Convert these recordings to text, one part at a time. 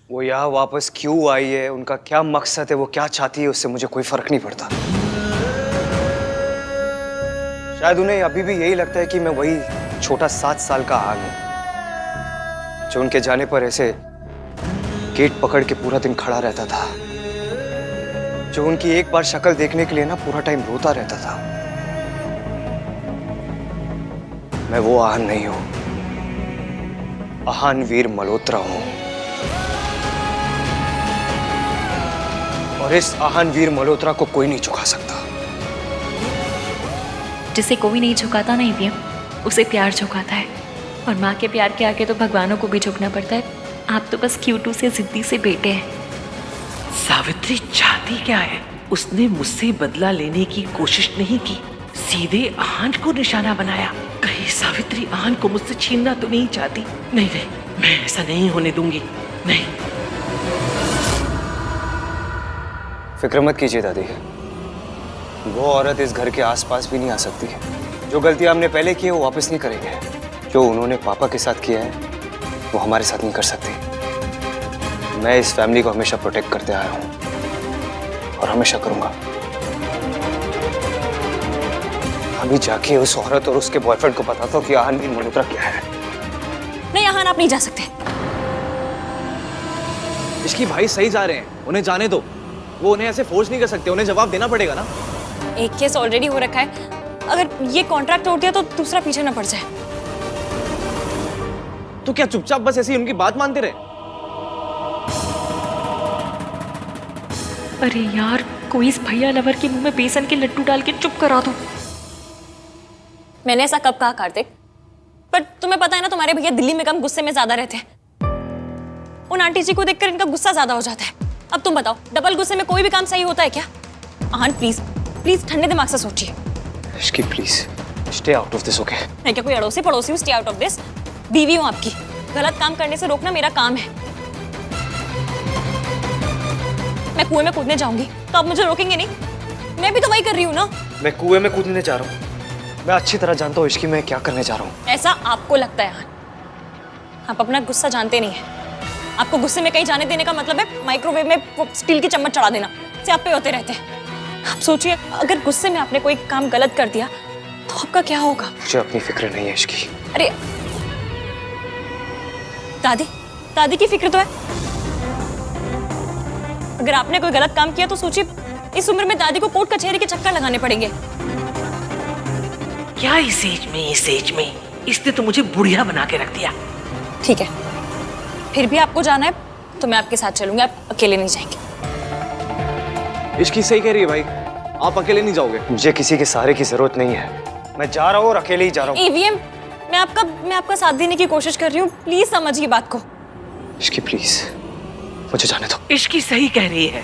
वो यहाँ वापस क्यों आई है, उनका क्या मकसद है, वो क्या चाहती है, उससे मुझे कोई फर्क नहीं पड़ता। शायद उन्हें अभी भी यही लगता है कि मैं वही छोटा 7 साल का आन हूं जो उनके जाने पर ऐसे गेट पकड़ के पूरा दिन खड़ा रहता था, जो उनकी एक बार शक्ल देखने के लिए ना पूरा टाइम रोता रहता था। मैं वो आहान नहीं हूं, आहान वीर मल्होत्रा हूं। और इस आहान वीर मल्होत्रा को कोई नहीं झुका सकता। जिसे कोई नहीं झुकाता ना ईवीएम, उसे प्यार झुकाता है। और माँ के प्यार के आगे तो भगवानों को भी झुकना पड़ता है। आप तो बस क्यूटू से जिद्दी से बेटे हैं। सावित्री चाहती क्या है? उसने मुझसे बदला लेने की कोशिश नहीं की, सीधे आहान को निशाना बनाया। कहीं सावित्री आहान को मुझसे छीनना तो नहीं चाहती? नहीं नहीं, मैं ऐसा नहीं होने दूंगी। नहीं। फिक्र मत कीजिए दादी, वो औरत इस घर के आसपास भी नहीं आ सकती। जो गलती हमने पहले की है वो वापस नहीं करेंगे। जो उन्होंने पापा के साथ किया है वो हमारे साथ नहीं कर सकती। मैं इस फैमिली को हमेशा प्रोटेक्ट करते आया हूं और हमेशा करूंगा। अभी जाके उस औरत और उसके बॉयफ्रेंड को बताता हूँ कि आहान वीर मल्होत्रा क्या है। नहीं आहान, आप नहीं जा सकते। इसकी भाई सही जा रहे हैं, उन्हें जाने दो। वो उन्हें ऐसे फोर्स नहीं कर सकते, उन्हें जवाब देना पड़ेगा ना। एक केस ऑलरेडी हो रखा है, अगर ये कॉन्ट्रैक्ट टूट गया तो दूसरा पीछे ना पड़ जाए। तो क्या चुपचाप बस ऐसी उनकी बात मानते रहे? अरे यार, कोई इस भैया लवर के मुंह में बेसन के लड्डू डाल के चुप करा दो। मैंने ऐसा कब कहा कार्तिक? पर तुम्हें पता है ना, तुम्हारे भैया दिल्ली में कम गुस्से में ज्यादा रहते हैं। उन आंटी जी को देखकर इनका गुस्सा ज्यादा हो जाता है। अब तुम बताओ, डबल गुस्से में कोई भी काम सही होता है क्या? आहान प्लीज प्लीज ठंडे दिमाग से सोचिए। Ishki please stay out of this, okay? मैं क्या कोई अड़ोसी पड़ोसी हूँ? Stay out of this. बीवी हूँ आपकी, गलत काम करने से रोकना मेरा काम है। मैं कुएं में कूदने जाऊंगी तो आप मुझे रोकेंगे नहीं? मैं भी तो वही कर रही हूँ ना। मैं कुएं में कूदने जा रहा हूँ। मैं अच्छी तरह जानता हूँ इश्की मैं क्या करने जा रहा हूँ। ऐसा आपको लगता है आहान, आप अपना गुस्सा जानते नहीं है। आपको गुस्से में कहीं जाने देने का मतलब है माइक्रोवेव में वो स्टील की चम्मच चढ़ा देना, से आप पे होते रहते हैं। आप सोचिए, अगर गुस्से में आपने कोई काम गलत कर दिया तो आपका क्या होगा? मुझे अपनी फिक्र नहीं है इश्की। अरे दादी, दादी की फिक्र तो है। अगर आपने कोई गलत काम किया तो सोचिए, इस उम्र में दादी को कोर्ट कचहरी के चक्कर लगाने पड़ेंगे। क्या इस एज में इसने तो मुझे बुढ़िया बना के रख दिया। ठीक है, फिर भी आपको जाना है तो मैं आपके साथ चलूंगी, आप अकेले नहीं जाएंगे। इश्की सही कह रही है भाई, आप अकेले नहीं जाओगे। मुझे किसी के सहारे की जरूरत नहीं है। मैं जा रहा हूँ और अकेले ही जा रहा हूँ। ईवीएम, मैं आपका साथ देने की कोशिश कर रही हूँ, प्लीज समझिए बात को। इश्की प्लीज मुझे जाने दो। इश्की सही कह रही है।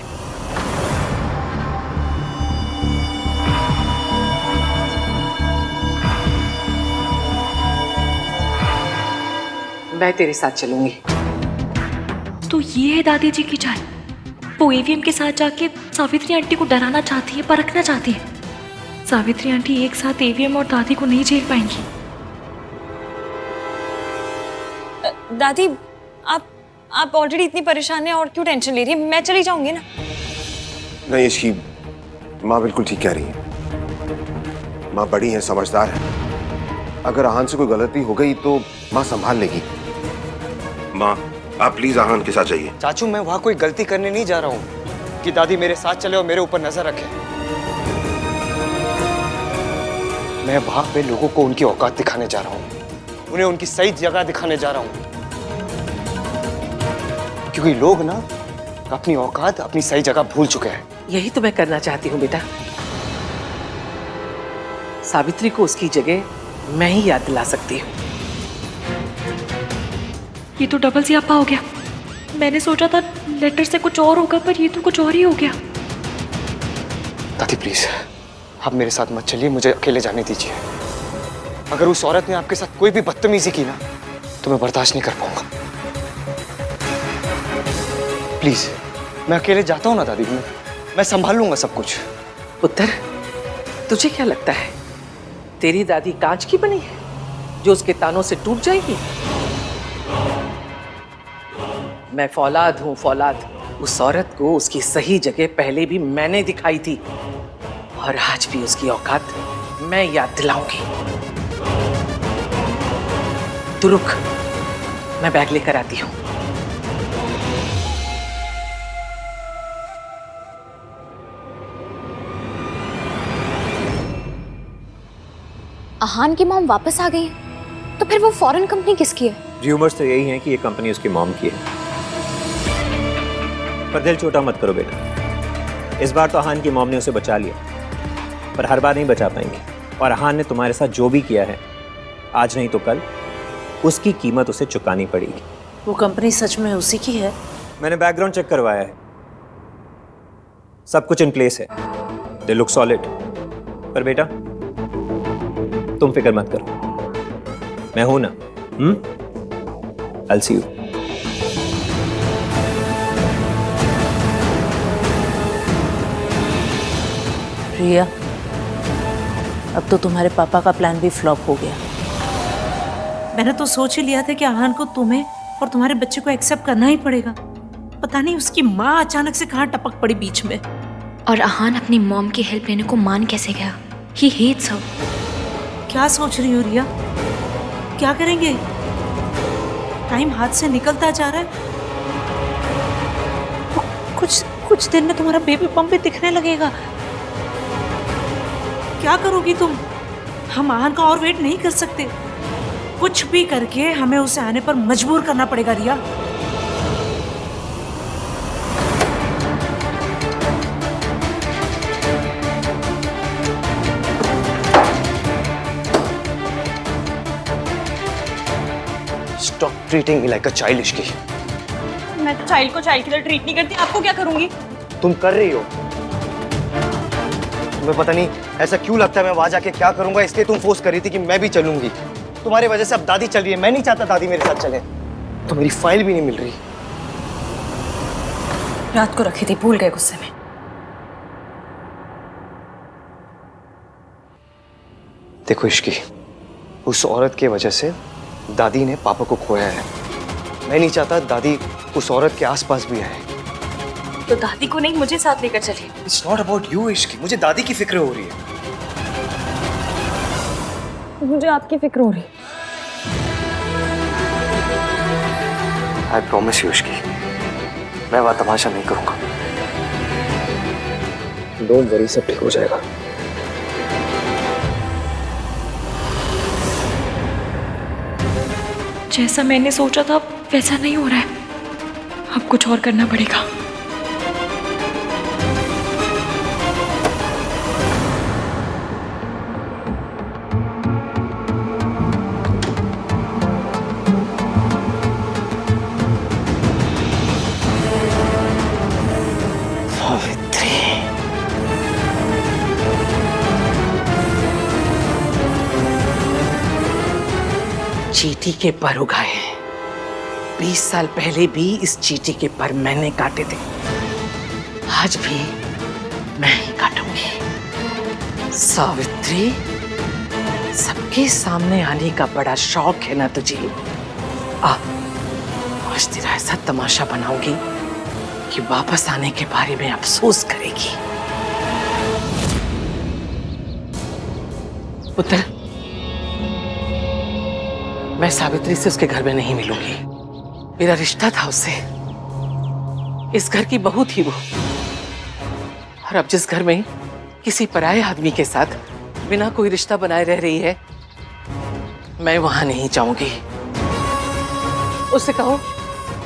मैं तेरे साथ चलूंगी। तो ये है दादी जी की चाल। वो ईवीएम के साथ जाके सावित्री आंटी को डराना चाहती है, परखना चाहती है। सावित्री आंटी एक साथ ईवीएम और दादी को नहीं झेल पाएंगी। दादी, आप ऑलरेडी इतनी परेशान हैं और क्यों टेंशन ले रही है? मैं चली जाऊंगी ना। नहीं, इसकी माँ बिल्कुल ठीक कह रही है। माँ बड़ी है, समझदार है। अगर आहान से कोई गलती हो गई तो माँ संभाल लेगी। माँ, आप प्लीज आहान के साथ जाइए। चाचू, मैं वहां कोई गलती करने नहीं जा रहा हूँ कि दादी मेरे साथ चले और मेरे ऊपर नजर रखे। मैं वहां पे लोगों को उनकी औकात दिखाने जा रहा हूँ, उन्हें उनकी सही जगह दिखाने जा रहा हूँ। क्योंकि लोग ना अपनी औकात, अपनी सही जगह भूल चुके हैं। यही तो मैं करना चाहती हूँ बेटा। सावित्री को उसकी जगह मैं ही याद दिला सकती हूँ। ये तो डबल सियापा हो गया। मैंने सोचा था लेटर से कुछ और होगा, पर ये तो कुछ और ही हो गया। दादी प्लीज आप मेरे साथ मत चलिए, मुझे अकेले जाने दीजिए। अगर उस औरत ने आपके साथ कोई भी बदतमीजी की ना तो मैं बर्दाश्त नहीं कर पाऊंगा। प्लीज मैं अकेले जाता हूँ ना दादी, मैं संभाल लूंगा सब कुछ। पुत्र, तुझे क्या लगता है तेरी दादी कांच की बनी है जो उसके तानों से टूट जाएगी? मैं फौलाद हूँ, फौलाद। उस औरत को उसकी सही जगह पहले भी मैंने दिखाई थी, और आज भी उसकी औकात मैं याद दिलाऊंगी। तू रुक, मैं बैग लेकर आती हूँ। आहान की मॉम वापस आ गई है, तो फिर वो फॉरेन कंपनी किसकी है? र्यूमर्स तो यही हैं कि ये कंपनी उसकी मॉम की है। पर दिल छोटा मत करो बेटा, इस बार तो आहान की मॉम ने उसे बचा लिया, पर हर बार नहीं बचा पाएंगे। और आहान ने तुम्हारे साथ जो भी किया है, आज नहीं तो कल उसकी कीमत उसे चुकानी पड़ेगी। वो कंपनी सच में उसी की है? मैंने बैकग्राउंड चेक करवाया है, सब कुछ इन प्लेस है, दे लुक सॉलिड। पर बेटा तुम फिक्र मत करो, मैं हूं ना। I'll see you. रिया, अब तो तुम्हारे पापा का प्लान भी फ्लॉप हो गया। मैंने तो सोच ही लिया था कि आहान को तुम्हें और तुम्हारे बच्चे को एक्सेप्ट करना ही पड़ेगा। पता नहीं उसकी माँ अचानक से कहाँ टपक पड़ी बीच में। और आहान अपनी मॉम की हेल्प लेने को मान कैसे गया? He hates her. क्या सोच रही हो रिया? क्या करेंगे? टाइम हाथ से निकलता जा रहा है। कुछ दिन में तुम्हारा बेबी बम भी दिखने लगेगा। क्या करोगी तुम? हम आहान का और वेट नहीं कर सकते। कुछ भी करके हमें उसे आने पर मजबूर करना पड़ेगा रिया। Stop treating me like a child, Ishki. मैं तो चाइल्ड को चाइल्ड की तरह ट्रीट नहीं करती, आपको क्या करूंगी? तुम कर रही हो। तुम्हें पता नहीं ऐसा क्यों लगता है मैं वहां जाके क्या करूंगा, इसलिए तुम फोर्स कर रही थी कि मैं भी चलूंगी। तुम्हारी वजह से अब दादी चल रही है, मैं नहीं चाहता दादी मेरे साथ चले। तो मेरी फाइल भी नहीं मिल रही। रात को रखी थी, भूल गए गुस्से में। देखो इश्की, उस औरत की वजह से दादी ने पापा को खोया है। मैं नहीं चाहता दादी उस औरत के आसपास भी आए। तो दादी को नहीं, मुझे साथ लेकर चलिए। It's not about you, Ishki. मुझे दादी की फिक्र हो रही है। मुझे आपकी फिक्र हो रही। I promise you, इश्की, मैं वहां तमाशा नहीं करूंगा। Don't worry, सब ठीक हो जाएगा। जैसा मैंने सोचा था वैसा नहीं हो रहा है। अब कुछ और करना पड़ेगा। चींटी के पर उगाए हैं। 20 साल पहले भी इस चींटी के पर मैंने काटे थे, आज भी मैं ही काटूंगी। सावित्री, सबके सामने आने का बड़ा शौक है ना तुझे? आज तेरा ऐसा तमाशा बनाऊंगी कि वापस आने के बारे में अफसोस करेगी। पुत्र, मैं सावित्री से उसके घर में नहीं मिलूंगी। मेरा रिश्ता था उससे, इस घर की बहू थी वो। और अब जिस घर में किसी पराये आदमी के साथ बिना कोई रिश्ता बनाए रह रही है, मैं वहां नहीं जाऊंगी। उससे कहो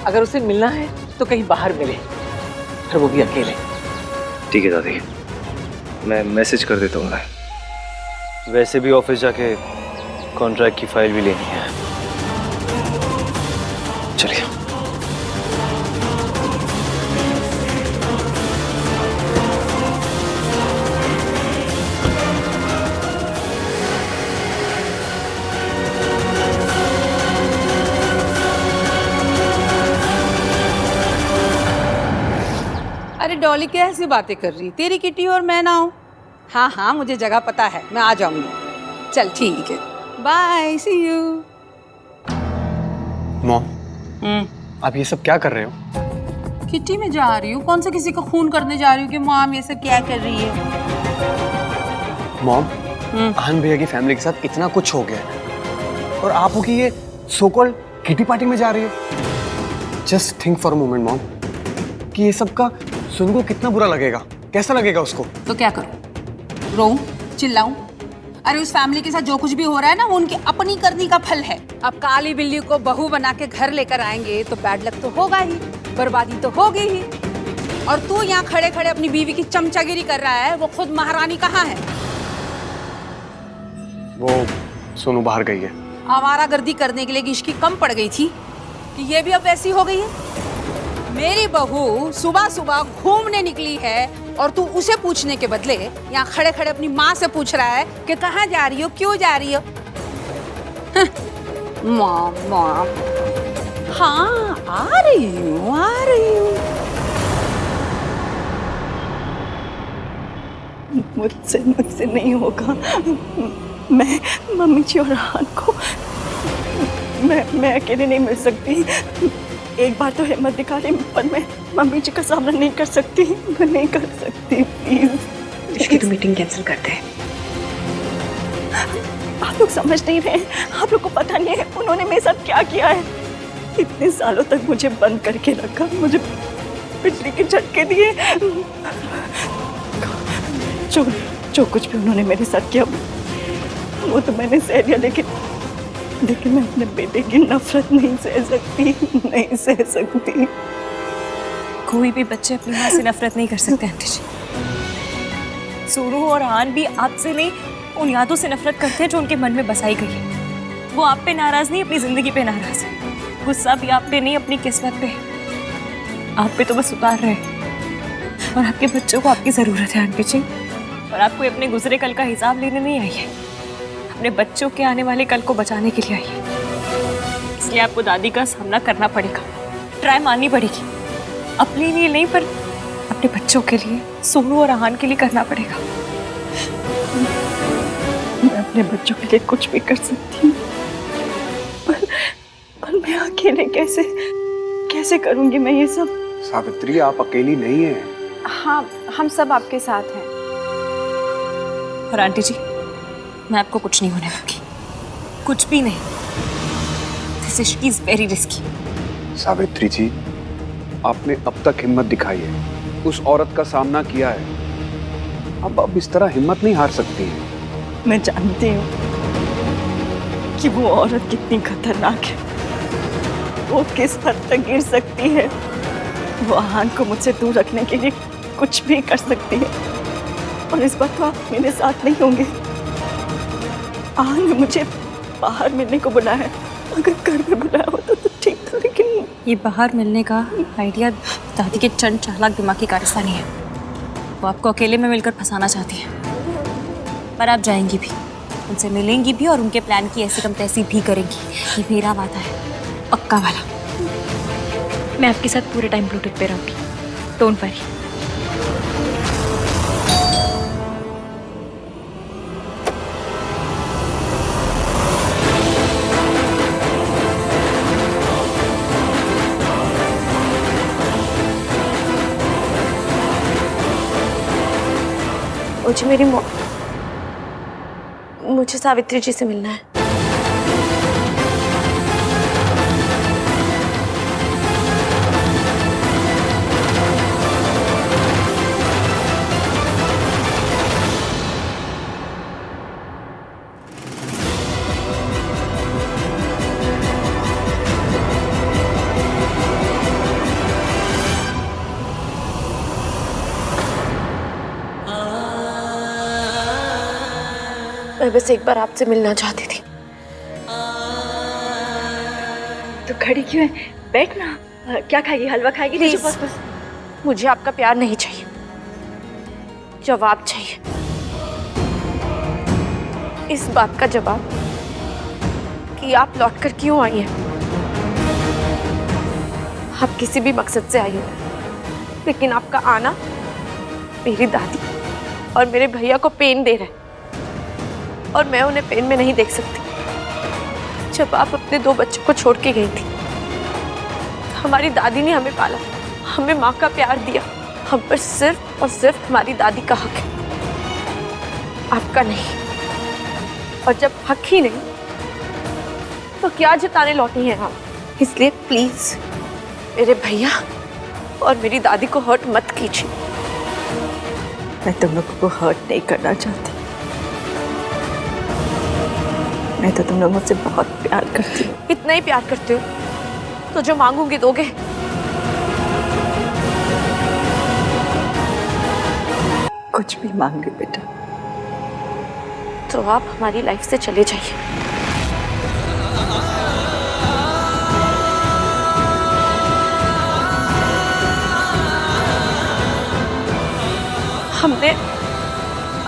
अगर उसे मिलना है तो कहीं बाहर मिले, और वो भी अकेले। ठीक है दादी, मैं मैसेज कर देता हूँ। वैसे भी ऑफिस जाके कॉन्ट्रैक्ट की फाइल भी लेनी है। चलिए। अरे डॉली, कैसी बातें कर रही? तेरी किटी और मैं ना हूँ? हाँ हाँ, मुझे जगह पता है, मैं आ जाऊंगी। चल ठीक है, बाय, सी यू। मॉम, आप ये सब क्या कर रहे हो? किटी में जा रही हूँ। कौन सा किसी को खून करने जा रही हूँ कि मॉम ये सब क्या कर रही है? मॉम, आहान भैया की फैमिली के साथ इतना कुछ हो गया है और आप हो कि ये सो कॉल्ड किटी पार्टी में जा रही हो। Just think for a moment mom कि ये सब का सुन को कितना बुरा लगेगा, कैसा लगेगा उसको। तो क्या करूँ? रोऊं? चिल्लाऊं? अरे उस फैमिली के साथ जो कुछ भी हो रहा है ना वो उनकी अपनी करनी का फल है। अब काली बिल्ली को बहू बना के घर लेकर आएंगे तो बैड लक तो होगा ही, बर्बादी तो होगी ही। और तू यहाँ खड़े खड़े अपनी बीवी की चमचागिरी कर रहा है, वो खुद महारानी कहाँ है? वो सोनू बाहर गई है। आवारागर्दी करने के लिए इश्की कम पड़ गई थी कि ये भी अब वैसी हो गई है। मेरी बहू सुबह सुबह घूमने निकली है और तू उसे पूछने के बदले यहाँ खड़े खड़े अपनी माँ से पूछ रहा है कि कहाँ जा रही हो, क्यों जा रही हो? मॉम मॉम, हाँ आ रही हूँ आ रही हूँ। मुझसे नहीं होगा। मैं मम्मी जी और आहान को मैं अकेले नहीं मिल सकती। एक बार तो हिम्मत दिखा रही, पर मैं मम्मी जी का सामना नहीं कर सकती। मैं नहीं कर सकती, प्लीज। इसकी तो मीटिंग कैंसिल करते हैं। आप लोग समझ नहीं रहे, आप लोग को पता नहीं है उन्होंने मेरे साथ क्या किया है। इतने सालों तक मुझे बंद करके रखा, मुझे बिजली के झटके दिए। जो कुछ भी उन्होंने मेरे साथ किया वो तो मैंने सह लिया, लेकिन मैं अपने बेटे की नफरत नहीं सह सकती। कोई भी बच्चे अपनी माँ से नफरत नहीं कर सकते आंटी जी। सोनू और आहान भी आपसे नहीं, उन यादों से नफरत करते हैं जो उनके मन में बसाई गई है। वो आप पे नाराज नहीं, अपनी जिंदगी पे नाराज है। गुस्सा भी आप पे नहीं, अपनी किस्मत पे। आप पे तो बस उतार रहे हैं और आपके बच्चों को आपकी जरूरत है आंटी जी। और आप कोई अपने गुजरे कल का हिसाब लेने नहीं आई है, अपने बच्चों के आने वाले कल को बचाने के लिए आई है। इसलिए आपको दादी का सामना करना पड़ेगा, ट्राई मारनी पड़ेगी। अपने लिए नहीं पर अपने बच्चों के लिए, सोनू और आहान के लिए करना पड़ेगा। मैं अपने बच्चों के लिए कुछ भी कर सकती हूँ, पर मैं अकेले कैसे करूँगी मैं ये सब? सावित्री, आप अकेली नहीं हैं। हाँ, हम सब आपके साथ हैं। और आंटी जी, मैं आपको कुछ नहीं होने दूंगी, कुछ भी नहीं। This is very risky. Savitri ji, आपने अब तक हिम्मत दिखाई है, उस औरत का सामना किया है। अब इस तरह हिम्मत नहीं हार सकती है। मैं जानती हूँ कि वो औरत कितनी खतरनाक है, वो किस हद तक गिर सकती है। वो आहान को मुझसे दूर रखने के लिए कुछ भी कर सकती है, और इस बार तो आप मेरे साथ नहीं होंगे। आहान ने मुझे बाहर मिलने को बुलाया है, अगर घर में बुलाया होता तो ठीक था, लेकिन ये बाहर मिलने का आइडिया दादी के चंड चालाक दिमाग की कारस्तानी है। वो आपको अकेले में मिलकर फंसाना चाहती है, पर आप जाएंगी भी, उनसे मिलेंगी भी और उनके प्लान की ऐसी कम तैसी भी करेंगी। ये मेरा वादा है, पक्का वाला। मैं आपके साथ पूरे टाइम ब्लूटूथ पे रहूंगी, डोंट वरी। मुझे सावित्री जी से मिलना है। मैं बस एक बार आपसे मिलना चाहती थी। तो खड़ी क्यों है? बैठना। क्या खाएगी? हलवा खाएगी? Please. बस मुझे आपका प्यार नहीं चाहिए, जवाब चाहिए। इस बात का जवाब कि आप लौटकर क्यों आई हैं। आप किसी भी मकसद से आई हो, लेकिन आपका आना मेरी दादी और मेरे भैया को पेन दे रहा है, और मैं उन्हें पेन में नहीं देख सकती। जब आप अपने 2 बच्चों को छोड़ के गई थी, हमारी दादी ने हमें पाला, हमें माँ का प्यार दिया। हम पर सिर्फ और सिर्फ हमारी दादी का हक है, आपका नहीं। और जब हक ही नहीं तो क्या जताने लौटी हैं आप? इसलिए प्लीज मेरे भैया और मेरी दादी को हर्ट मत कीजिए। मैं तुम लोगों को हर्ट नहीं करना चाहती। मैं तो तुम लोग मुझसे बहुत प्यार करती हो। इतना ही प्यार करते हो तो जो मांगूंगी दोगे? कुछ भी मांगे बेटा, तो आप हमारी लाइफ से चले जाइए।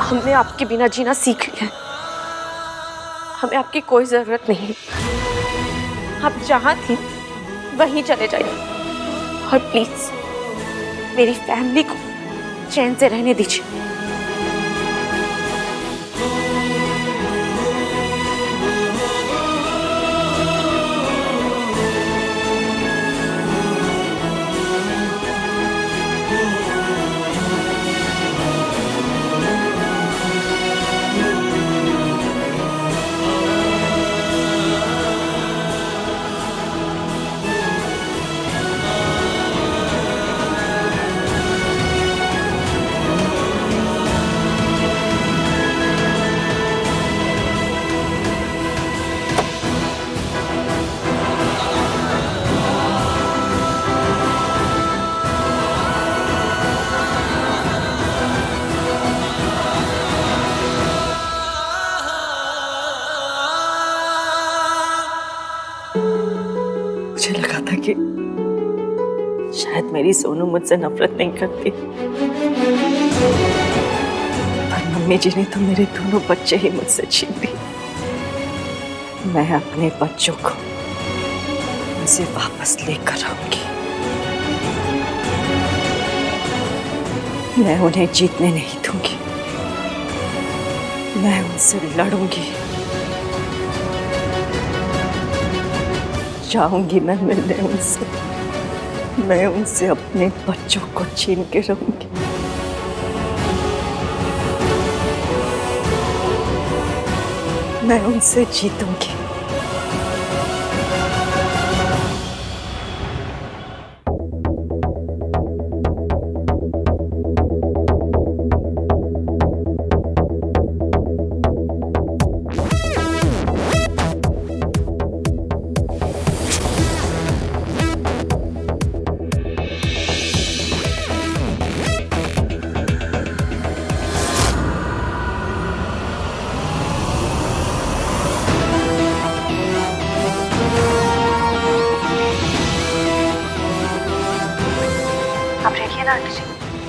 हमने आपके बिना जीना सीख लिया है। हमें आपकी कोई जरूरत नहीं। आप जहां थी वहीं चले जाइए, और प्लीज मेरी फैमिली को चैन से रहने दीजिए। मुझे लगा था कि शायद मेरी सोनू मुझसे नफरत नहीं करती, पर मम्मी जी ने तो मेरे दोनों बच्चे ही मुझसे छीन लिए। मैं अपने बच्चों को उनसे वापस लेकर आऊंगी। मैं उन्हें जीतने नहीं दूंगी। मैं उनसे लड़ूंगी। जाऊंगी मैं मिलने उनसे। मैं उनसे अपने बच्चों को छीन के रहूंगी। मैं उनसे जीतूंगी।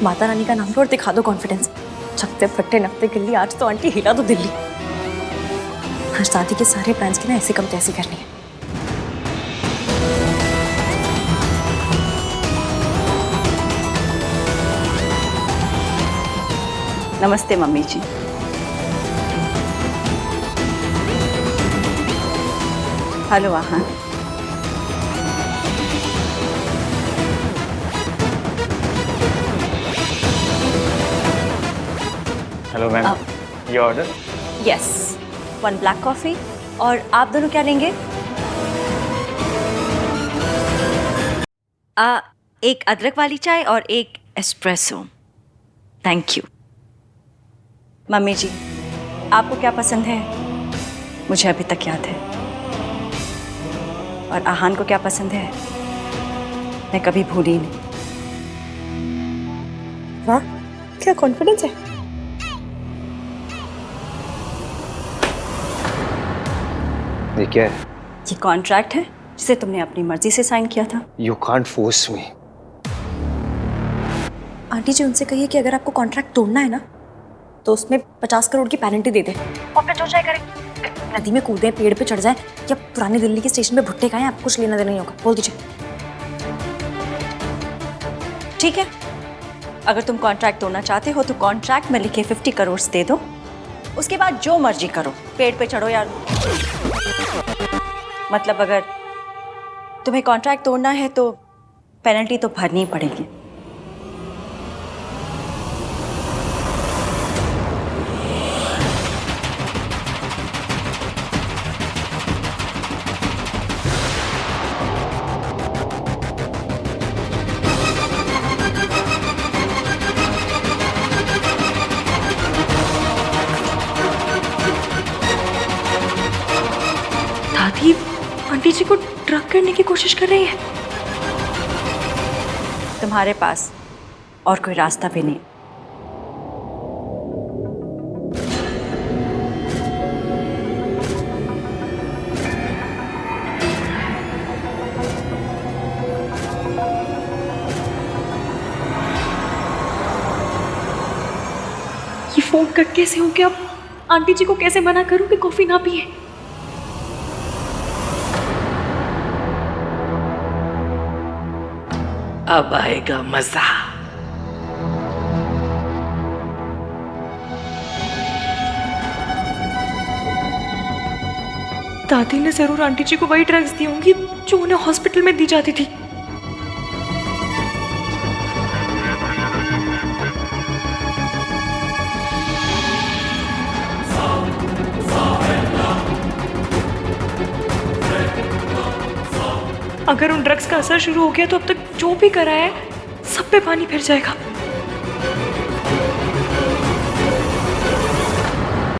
माता रानी का नाम लो और दिखा दो कॉन्फिडेंस। छकते फट्टे नकते गिल्ली, आज तो आंटी हिला दो दिल्ली। हर शादी के सारे प्लान्स की ना ऐसे कम तैसी करनी है। नमस्ते मम्मी जी। हेलो आहान। हेलो मैम, ये ऑर्डर? Yes, 1 black coffee. और आप दोनों क्या लेंगे? एक अदरक वाली चाय और एक एस्प्रेसो। Thank you. मम्मी जी, आपको क्या पसंद है? मुझे अभी तक याद है। और आहान को क्या पसंद है मैं कभी भूली नहीं। वाह, क्या कॉन्फिडेंस है। ये क्या है? ये कॉन्ट्रैक्ट है जिसे तुमने अपनी मर्जी से साइन किया था। You can't force me. Aunty ji, उनसे कहिए कि अगर आपको कॉन्ट्रैक्ट तोड़ना है ना तो उसमें 50 करोड़ की पेनल्टी दे दे और फिर जो चाहे करें। नदी में कूदें, पेड़ पे चढ़ जाए या पुरानी दिल्ली के स्टेशन पे भुट्टे खाएं, आपको कुछ लेना देना नहीं होगा। बोल दीजिए। ठीक है, अगर तुम कॉन्ट्रैक्ट तोड़ना चाहते हो तो कॉन्ट्रैक्ट में लिखे 50 करोड़ दे दो। उसके बाद जो मर्जी करो, पेड़ पे चढ़ो यार। मतलब अगर तुम्हें कॉन्ट्रैक्ट तोड़ना है तो पेनल्टी तो भरनी ही पड़ेगी। दादी आंटी जी को ड्रग करने की कोशिश कर रही है। तुम्हारे पास और कोई रास्ता भी नहीं। ये फोन कट कैसे हो गया? अब आंटी जी को कैसे मना करूं कि कॉफी ना पिए? अब आएगा मजा। दादी ने जरूर आंटी जी को वही ड्रग्स दी होंगी जो उन्हें हॉस्पिटल में दी जाती थी। अगर उन ड्रग्स का असर शुरू हो गया तो अब तक जो भी करा है सब पे पानी फिर जाएगा।